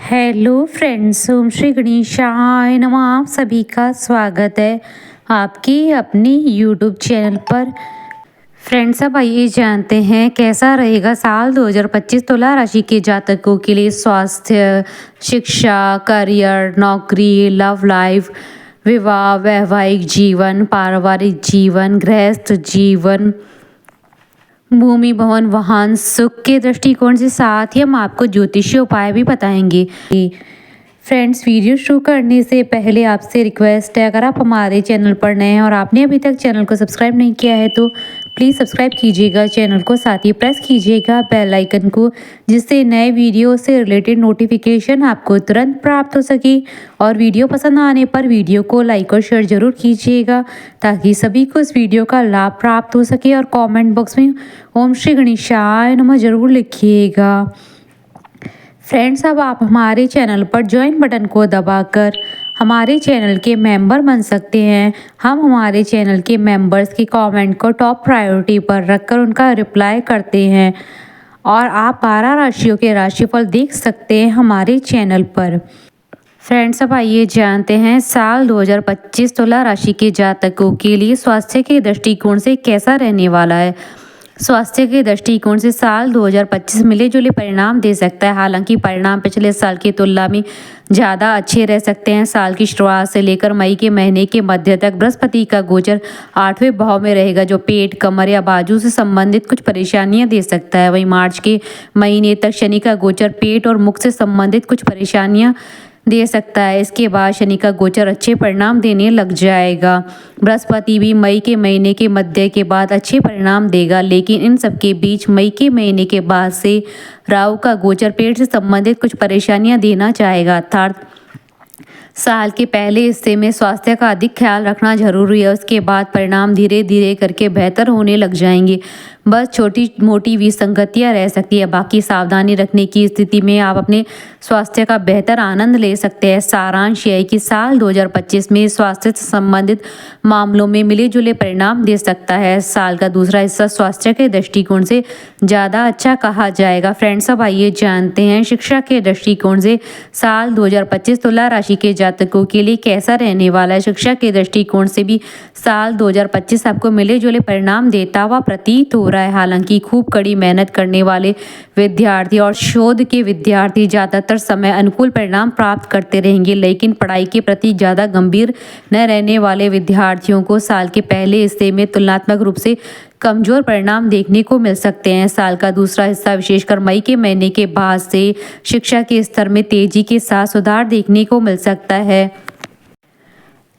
Hello friends, ओम श्री गणेशाय नमः। आप सभी का स्वागत है आपकी अपनी यूट्यूब चैनल पर। फ्रेंड्स, अब आइए जानते हैं कैसा रहेगा साल 2025 तुला राशि के जातकों के लिए। स्वास्थ्य, शिक्षा, करियर, नौकरी, लव लाइफ, विवाह, वैवाहिक जीवन, पारिवारिक जीवन, गृहस्थ जीवन, भूमि, भवन, वाहन, सुख के दृष्टिकोण से साथ ही हम आपको ज्योतिषीय उपाय भी बताएंगे। फ्रेंड्स, वीडियो शुरू करने से पहले आपसे रिक्वेस्ट है, अगर आप हमारे चैनल पर नए हैं और आपने अभी तक चैनल को सब्सक्राइब नहीं किया है तो प्लीज़ सब्सक्राइब कीजिएगा चैनल को, साथ ही प्रेस कीजिएगा बेल आइकन को, जिससे नए वीडियो से रिलेटेड नोटिफिकेशन आपको तुरंत प्राप्त हो सके। और वीडियो पसंद आने पर वीडियो को लाइक और शेयर ज़रूर कीजिएगा ताकि सभी को इस वीडियो का लाभ प्राप्त हो सके। और कमेंट बॉक्स में ओम श्री गणेशाय नमः जरूर लिखिएगा। फ्रेंड्स, अब आप हमारे चैनल पर ज्वाइन बटन को दबाकर हमारे चैनल के मेंबर बन सकते हैं। हम हमारे चैनल के मेंबर्स के कमेंट को टॉप प्रायोरिटी पर रखकर उनका रिप्लाई करते हैं और आप 12 राशियों के राशिफल देख सकते हैं हमारे चैनल पर। फ्रेंड्स, अब आइए जानते हैं साल 2025 तुला राशि के जातकों के लिए स्वास्थ्य के दृष्टिकोण से कैसा रहने वाला है। स्वास्थ्य के दृष्टिकोण से साल 2025 मिले जुले परिणाम दे सकता है। हालांकि परिणाम पिछले साल की तुलना में ज़्यादा अच्छे रह सकते हैं। साल की शुरुआत से लेकर मई के महीने के मध्य तक बृहस्पति का गोचर 8वें भाव में रहेगा, जो पेट, कमर या बाजू से संबंधित कुछ परेशानियां दे सकता है। वहीं मार्च के महीने तक शनि का गोचर पेट और मुख से संबंधित कुछ परेशानियां दे सकता है। इसके बाद शनि का गोचर अच्छे परिणाम देने लग जाएगा। बृहस्पति भी मई के महीने के मध्य के बाद अच्छे परिणाम देगा, लेकिन इन सब के बीच मई के महीने के बाद से राहु का गोचर पेट से संबंधित कुछ परेशानियां देना चाहेगा। अर्थात साल के पहले हिस्से में स्वास्थ्य का अधिक ख्याल रखना जरूरी है। उसके बाद परिणाम धीरे धीरे करके बेहतर होने लग जाएंगे। बस छोटी मोटी विसंगतियां रह सकती है, बाकी सावधानी रखने की स्थिति में आप अपने स्वास्थ्य का बेहतर आनंद ले सकते हैं। सारांश यह है कि साल 2025 में स्वास्थ्य से संबंधित मामलों में मिले जुले परिणाम दे सकता है। साल का दूसरा हिस्सा स्वास्थ्य के दृष्टिकोण से ज़्यादा अच्छा कहा जाएगा। फ्रेंड्स, अब आइए जानते हैं शिक्षा के दृष्टिकोण से साल 2025 तुला राशि के जातकों के लिए कैसा रहने वाला है। शिक्षा के दृष्टिकोण से भी साल 2025 आपको मिले जुले परिणाम देता हुआ प्रतीत हो रहा है। हालांकि खूब कड़ी मेहनत करने वाले विद्यार्थी और शोध के विद्यार्थी ज़्यादातर समय अनुकूल परिणाम प्राप्त करते रहेंगे, लेकिन पढ़ाई के प्रति ज़्यादा गंभीर न रहने वाले विद्यार्थियों को साल के पहले हिस्से में तुलनात्मक रूप से कमजोर परिणाम देखने को मिल सकते हैं। साल का दूसरा हिस्सा विशेषकर मई के महीने के बाद से शिक्षा के स्तर में तेजी के साथ सुधार देखने को मिल सकता है।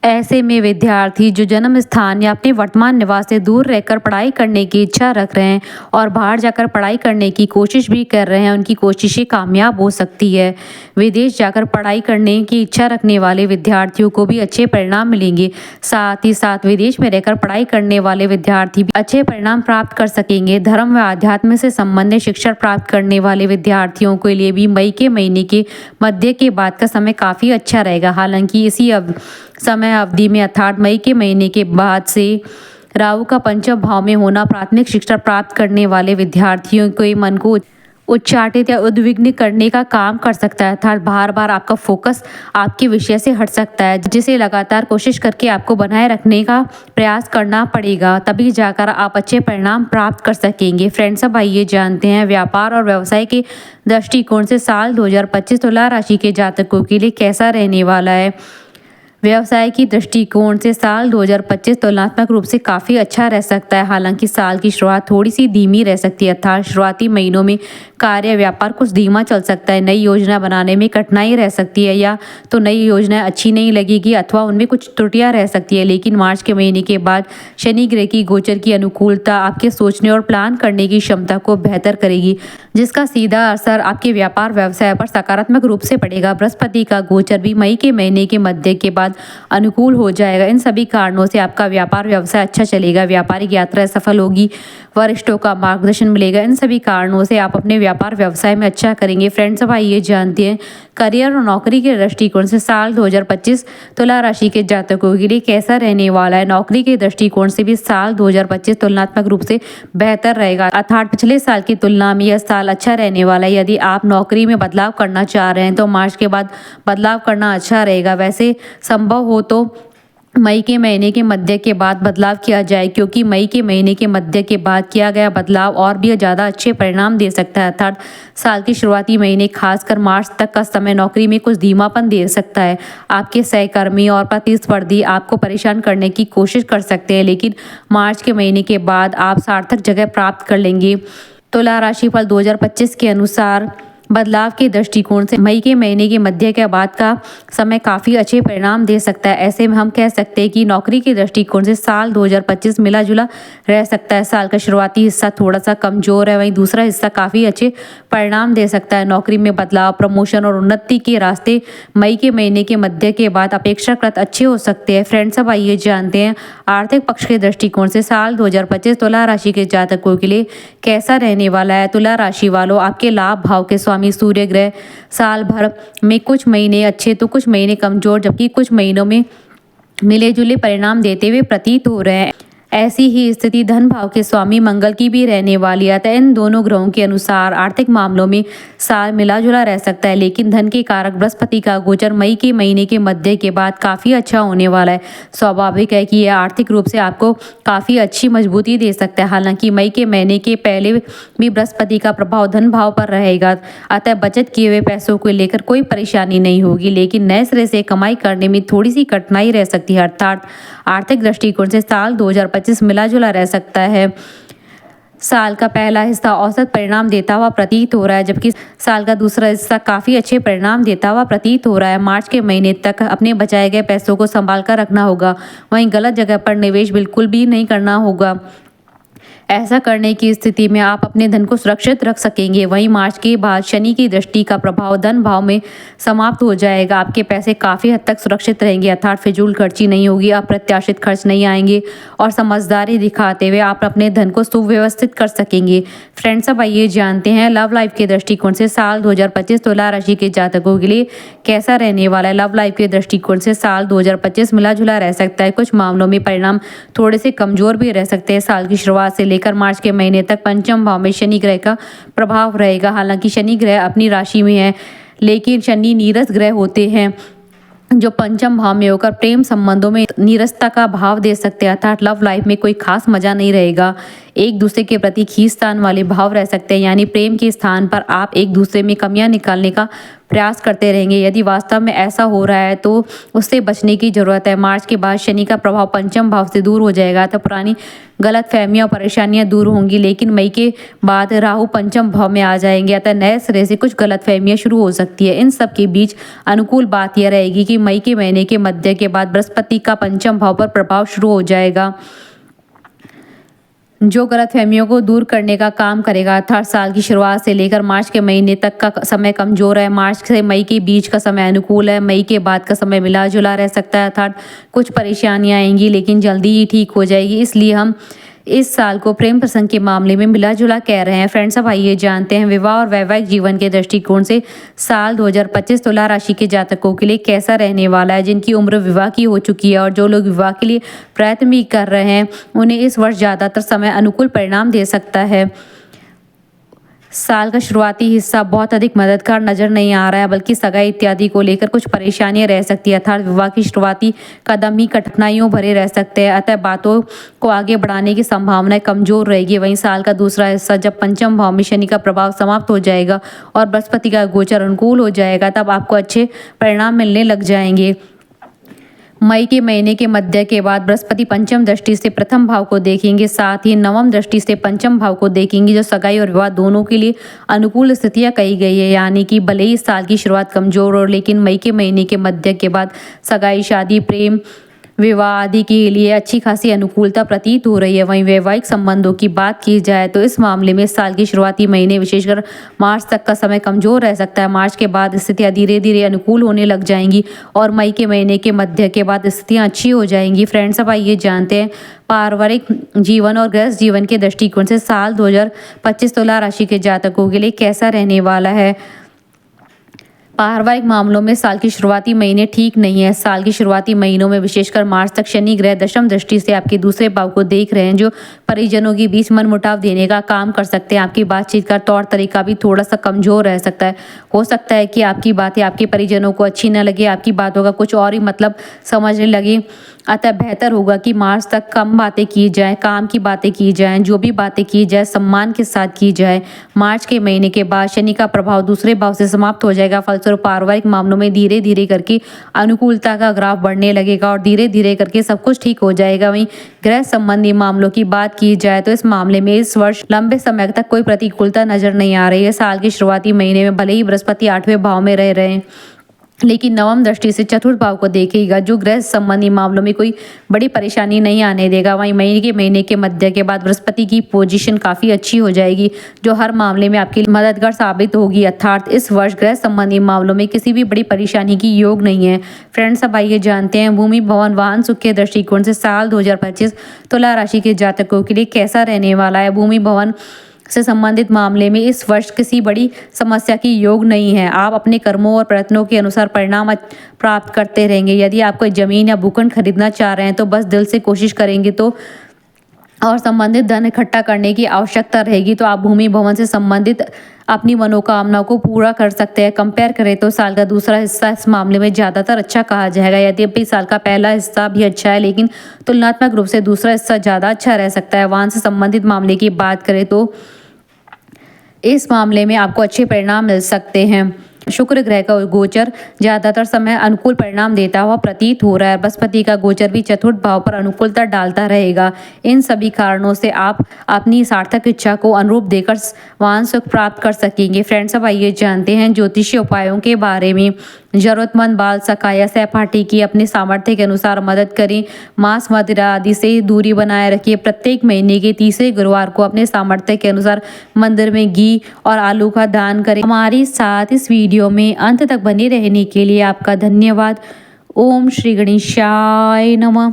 ऐसे में विद्यार्थी जो जन्म स्थान या अपने वर्तमान निवास से दूर रहकर पढ़ाई करने की इच्छा रख रहे हैं और बाहर जाकर पढ़ाई करने की कोशिश भी कर रहे हैं, उनकी कोशिशें कामयाब हो सकती है। विदेश जाकर पढ़ाई करने की इच्छा रखने वाले विद्यार्थियों को भी अच्छे परिणाम मिलेंगे। साथ ही साथ विदेश में रहकर पढ़ाई करने वाले विद्यार्थी भी अच्छे परिणाम प्राप्त कर सकेंगे। धर्म व आध्यात्म से संबंधित शिक्षा प्राप्त करने वाले विद्यार्थियों के लिए भी मई के महीने के मध्य के बाद का समय काफ़ी अच्छा रहेगा। हालांकि इसी समय अवधि में अर्थात मई के महीने के बाद से राहु का पंचम भाव में होना प्राथमिक शिक्षा प्राप्त करने वाले विद्यार्थियों के मन को उच्चाटित या उद्विग्न करने का काम कर सकता है। अर्थात बार बार आपका फोकस आपके विषय से हट सकता है, जिसे लगातार कोशिश करके आपको बनाए रखने का प्रयास करना पड़ेगा, तभी जाकर आप अच्छे परिणाम प्राप्त कर सकेंगे। फ्रेंड्स, अब आइए जानते हैं व्यापार और व्यवसाय के दृष्टिकोण से साल 2025 तुला राशि के जातकों के लिए कैसा रहने वाला है। व्यवसाय की दृष्टिकोण से साल 2025 तुलनात्मक रूप से काफ़ी अच्छा रह सकता है। हालांकि साल की शुरुआत थोड़ी सी धीमी रह सकती है, अर्थात शुरुआती महीनों में कार्य व्यापार कुछ धीमा चल सकता है। नई योजना बनाने में कठिनाई रह सकती है, या तो नई योजना अच्छी नहीं लगेगी अथवा उनमें कुछ त्रुटियां रह सकती है। लेकिन मार्च के महीने के बाद शनि ग्रह की गोचर की अनुकूलता आपके सोचने और प्लान करने की क्षमता को बेहतर करेगी, जिसका सीधा असर आपके व्यापार व्यवसाय पर सकारात्मक रूप से पड़ेगा। बृहस्पति का गोचर भी मई के महीने के मध्य के बाद बाद अनुकूल हो जाएगा। इन सभी कारणों से आपका व्यापार व्यवसाय अच्छा चलेगा, व्यापारिक यात्रा सफल होगी, वरिष्ठों का मार्गदर्शन मिलेगा। इन सभी कारणों से आप अपने व्यापार व्यवसाय में अच्छा करेंगे। फ्रेंड्स, अब आइए जानते हैं करियर और नौकरी के दृष्टिकोण से साल 2025 तुला राशि के जातकों के लिए कैसा रहने वाला है। नौकरी के दृष्टिकोण से भी साल 2025 तुलनात्मक रूप से बेहतर रहेगा, अर्थात पिछले साल की तुलना में यह साल अच्छा रहने वाला है। यदि आप नौकरी में बदलाव करना चाह रहे हैं तो मार्च के बाद बदलाव करना अच्छा रहेगा। वैसे संभव हो तो मई के महीने के मध्य के बाद बदलाव किया जाए, क्योंकि मई के महीने के मध्य के बाद किया गया बदलाव और भी ज़्यादा अच्छे परिणाम दे सकता है। अर्थात साल के शुरुआती महीने खासकर मार्च तक का समय नौकरी में कुछ धीमापन दे सकता है। आपके सहकर्मी और प्रतिस्पर्धी आपको परेशान करने की कोशिश कर सकते हैं, लेकिन मार्च के महीने के बाद आप सार्थक जगह प्राप्त कर लेंगे। तुला राशिफल 2025 के अनुसार बदलाव के दृष्टिकोण से मई के महीने के मध्य के बाद का समय काफ़ी अच्छे परिणाम दे सकता है। ऐसे में हम कह सकते हैं कि नौकरी के दृष्टिकोण से साल 2025 मिला जुला रह सकता है। साल का शुरुआती हिस्सा थोड़ा सा कमज़ोर है, वहीं दूसरा हिस्सा काफ़ी अच्छे परिणाम दे सकता है। नौकरी में बदलाव, प्रमोशन और उन्नति के रास्ते मई के महीने के मध्य के बाद अपेक्षाकृत अच्छे हो सकते हैं। फ्रेंड्स, अब आइए जानते हैं आर्थिक पक्ष के दृष्टिकोण से साल 2025 तुला राशि के जातकों के लिए कैसा रहने वाला है। तुला राशि वालों, आपके लाभ भाव के स्वामी सूर्य ग्रह साल भर में कुछ महीने अच्छे तो कुछ महीने कमजोर, जबकि कुछ महीनों में मिले जुले परिणाम देते हुए प्रतीत हो रहे हैं। ऐसी ही स्थिति धन भाव के स्वामी मंगल की भी रहने वाली है। अतः इन दोनों ग्रहों के अनुसार आर्थिक मामलों में साल मिला जुला रह सकता है, लेकिन धन के कारक बृहस्पति का गोचर मई के महीने के मध्य के बाद काफ़ी अच्छा होने वाला है। स्वाभाविक है कि यह आर्थिक रूप से आपको काफ़ी अच्छी मजबूती दे सकता है। हालांकि मई के महीने के पहले भी बृहस्पति का प्रभाव धन भाव पर रहेगा, अतः बचत किए हुए पैसों को लेकर कोई परेशानी नहीं होगी, लेकिन नए सिरे से कमाई करने में थोड़ी सी कठिनाई रह सकती है। अर्थात आर्थिक दृष्टिकोण से साल 2025 मिला जुला रह सकता है। साल का पहला हिस्सा औसत परिणाम देता हुआ प्रतीत हो रहा है, जबकि साल का दूसरा हिस्सा काफ़ी अच्छे परिणाम देता हुआ प्रतीत हो रहा है। मार्च के महीने तक अपने बचाए गए पैसों को संभाल कर रखना होगा, वहीं गलत जगह पर निवेश बिल्कुल भी नहीं करना होगा। ऐसा करने की स्थिति में आप अपने धन को सुरक्षित रख सकेंगे। वहीं मार्च के बाद शनि की दृष्टि का प्रभाव धन भाव में समाप्त हो जाएगा। आपके पैसे काफ़ी हद तक सुरक्षित रहेंगे, अर्थात फिजूल खर्ची नहीं होगी, अप्रत्याशित खर्च नहीं आएंगे और समझदारी दिखाते हुए आप अपने धन को सुव्यवस्थित कर सकेंगे। फ्रेंड्स, अब आइए जानते हैं लव लाइफ के दृष्टिकोण से साल 2025 तुला राशि के जातकों के लिए कैसा रहने वाला है। लव लाइफ के दृष्टिकोण से साल 2025 मिला जुला रह सकता है। कुछ मामलों में परिणाम थोड़े से कमजोर भी रह सकते हैं। साल की शुरुआत से लेकर मार्च के महीने तक पंचम भाव में शनि ग्रह का प्रभाव रहेगा। हालांकि शनि ग्रह अपनी राशि में है, लेकिन शनि नीरस ग्रह होते हैं जो पंचम भाव में होकर प्रेम संबंधों में नीरसता का भाव दे सकते हैं। अर्थात लव लाइफ में कोई खास मजा नहीं रहेगा। एक दूसरे के प्रति खींचतान वाले भाव रह सकते हैं, यानी प्रेम के स्थान पर आप एक दूसरे में कमियां निकालने का प्रयास करते रहेंगे। यदि वास्तव में ऐसा हो रहा है तो उससे बचने की जरूरत है। मार्च के बाद शनि का प्रभाव पंचम भाव से दूर हो जाएगा, तो पुरानी गलत फहमियाँ और परेशानियां दूर होंगी, लेकिन मई के बाद राहु पंचम भाव में आ जाएंगे, अतः नए सिरे से कुछ गलत फहमियाँ शुरू हो सकती है। इन सब के बीच अनुकूल बात यह रहेगी कि मई के महीने के मध्य के बाद बृहस्पति का पंचम भाव पर प्रभाव शुरू हो जाएगा, जो गलतफहमियों को दूर करने का काम करेगा। अर्थात साल की शुरुआत से लेकर मार्च के महीने तक का समय कमजोर है। मार्च से मई के बीच का समय अनुकूल है। मई के बाद का समय मिला जुला रह सकता है, अर्थात कुछ परेशानियां आएंगी लेकिन जल्दी ही ठीक हो जाएगी। इसलिए हम इस साल को प्रेम प्रसंग के मामले में मिला जुला कह रहे हैं। फ्रेंड्स, अब आइए जानते हैं विवाह और वैवाहिक जीवन के दृष्टिकोण से साल 2025 तुला राशि के जातकों के लिए कैसा रहने वाला है। जिनकी उम्र विवाह की हो चुकी है और जो लोग विवाह के लिए प्रयत्न भी कर रहे हैं, उन्हें इस वर्ष ज़्यादातर समय अनुकूल परिणाम दे सकता है। साल का शुरुआती हिस्सा बहुत अधिक मददगार नजर नहीं आ रहा है, बल्कि सगाई इत्यादि को लेकर कुछ परेशानियां रह सकती है। अर्थात विवाह की शुरुआती कदम ही कठिनाइयों भरे रह सकते हैं, अतः बातों को आगे बढ़ाने की संभावनाएं कमजोर रहेगी। वहीं साल का दूसरा हिस्सा जब पंचम भाव में शनि का प्रभाव समाप्त हो जाएगा और बृहस्पति का गोचर अनुकूल हो जाएगा, तब आपको अच्छे परिणाम मिलने लग जाएंगे। मई के महीने के मध्य के बाद बृहस्पति पंचम दृष्टि से प्रथम भाव को देखेंगे, साथ ही नवम दृष्टि से पंचम भाव को देखेंगे, जो सगाई और विवाह दोनों के लिए अनुकूल स्थितियां कही गई है। यानी कि भले ही साल की शुरुआत कमजोर हो, लेकिन मई के महीने के मध्य के बाद सगाई, शादी, प्रेम विवाह आदि के लिए अच्छी खासी अनुकूलता प्रतीत हो रही है। वहीं वैवाहिक संबंधों की बात की जाए तो इस मामले में इस साल के शुरुआती महीने विशेषकर मार्च तक का समय कमजोर रह सकता है। मार्च के बाद स्थितियां धीरे धीरे अनुकूल होने लग जाएंगी और मई के महीने के मध्य के बाद स्थितियां अच्छी हो जाएंगी। फ्रेंड्स, अब आइए जानते हैं पारिवारिक जीवन और गृहस्थ जीवन के दृष्टिकोण से साल 2025 तुला राशि के जातकों के लिए कैसा रहने वाला है। पारिवारिक मामलों में साल की शुरुआती महीने ठीक नहीं है। साल की शुरुआती महीनों में विशेषकर मार्च तक शनि ग्रह दशम दृष्टि से आपके दूसरे भाव को देख रहे हैं, जो परिजनों के बीच मनमुटाव देने का काम कर सकते हैं। आपकी बातचीत का तौर तरीका भी थोड़ा सा कमजोर रह सकता है। हो सकता है कि आपकी बातें आपके परिजनों को अच्छी न लगे, आपकी बातों का कुछ और ही मतलब समझने लगे। अतः बेहतर होगा कि मार्च तक कम बातें की जाए, काम की बातें की जाएं, जो भी बातें की जाए सम्मान के साथ की जाए। मार्च के महीने के बाद शनि का प्रभाव दूसरे भाव से समाप्त हो जाएगा। फलस्वरूप पारिवारिक मामलों में धीरे धीरे करके अनुकूलता का ग्राफ बढ़ने लगेगा और धीरे धीरे करके सब कुछ ठीक हो जाएगा। वहीं गृह संबंधी मामलों की बात की जाए तो इस मामले में इस वर्ष लंबे समय तक कोई प्रतिकूलता नजर नहीं आ रही है। साल के शुरुआती महीने में भले ही बृहस्पति 8वें भाव में रह रहे हैं, लेकिन नवम दृष्टि से चतुर्थ भाव को देखेगा, जो गृह संबंधी मामलों में कोई बड़ी परेशानी नहीं आने देगा। वहीं महीने के मध्य के बाद बृहस्पति की पोजीशन काफ़ी अच्छी हो जाएगी, जो हर मामले में आपके लिए मददगार साबित होगी। अर्थात इस वर्ष गृह संबंधी मामलों में किसी भी बड़ी परेशानी की योग नहीं है। फ्रेंड्स, अब आइए जानते हैं भूमि भवन वाहन सुख के दृष्टिकोण से साल 2025 तुला राशि के जातकों के लिए कैसा रहने वाला है। भूमि भवन से संबंधित मामले में इस वर्ष किसी बड़ी समस्या की योग नहीं है। आप अपने कर्मों और प्रयत्नों के अनुसार परिणाम प्राप्त करते रहेंगे। यदि आप कोई जमीन या भूखंड खरीदना चाह रहे हैं तो बस दिल से कोशिश करेंगे तो और संबंधित धन इकट्ठा करने की आवश्यकता रहेगी तो आप भूमि भवन से संबंधित अपनी मनोकामनाओं को पूरा कर सकते हैं। कंपेयर करें तो साल का दूसरा हिस्सा इस मामले में ज़्यादातर अच्छा कहा जाएगा। यद्यपि साल का पहला हिस्सा भी अच्छा है, लेकिन तुलनात्मक रूप से दूसरा हिस्सा ज़्यादा अच्छा रह सकता है। वाहन से संबंधित मामले की बात करें तो इस मामले में आपको अच्छे परिणाम मिल सकते हैं। शुक्र ग्रह का गोचर ज़्यादातर समय अनुकूल परिणाम देता हुआ प्रतीत हो रहा है। बृहस्पति का गोचर भी चतुर्थ भाव पर अनुकूलता डालता रहेगा। इन सभी कारणों से आप अपनी सार्थक इच्छा को अनुरूप देकर वाहन सुख प्राप्त कर सकेंगे। फ्रेंड्स, अब आइए जानते हैं ज्योतिषीय उपायों के बारे में। जरूरतमंद बाल सखा या सहपाठी की अपने सामर्थ्य के अनुसार मदद करें। मांस मदिरा आदि से दूरी बनाए रखिए। प्रत्येक महीने के तीसरे गुरुवार को अपने सामर्थ्य के अनुसार मंदिर में घी और आलू का दान करें। हमारे साथ इस वीडियो में अंत तक बने रहने के लिए आपका धन्यवाद। ओम श्री गणेशाय नमः।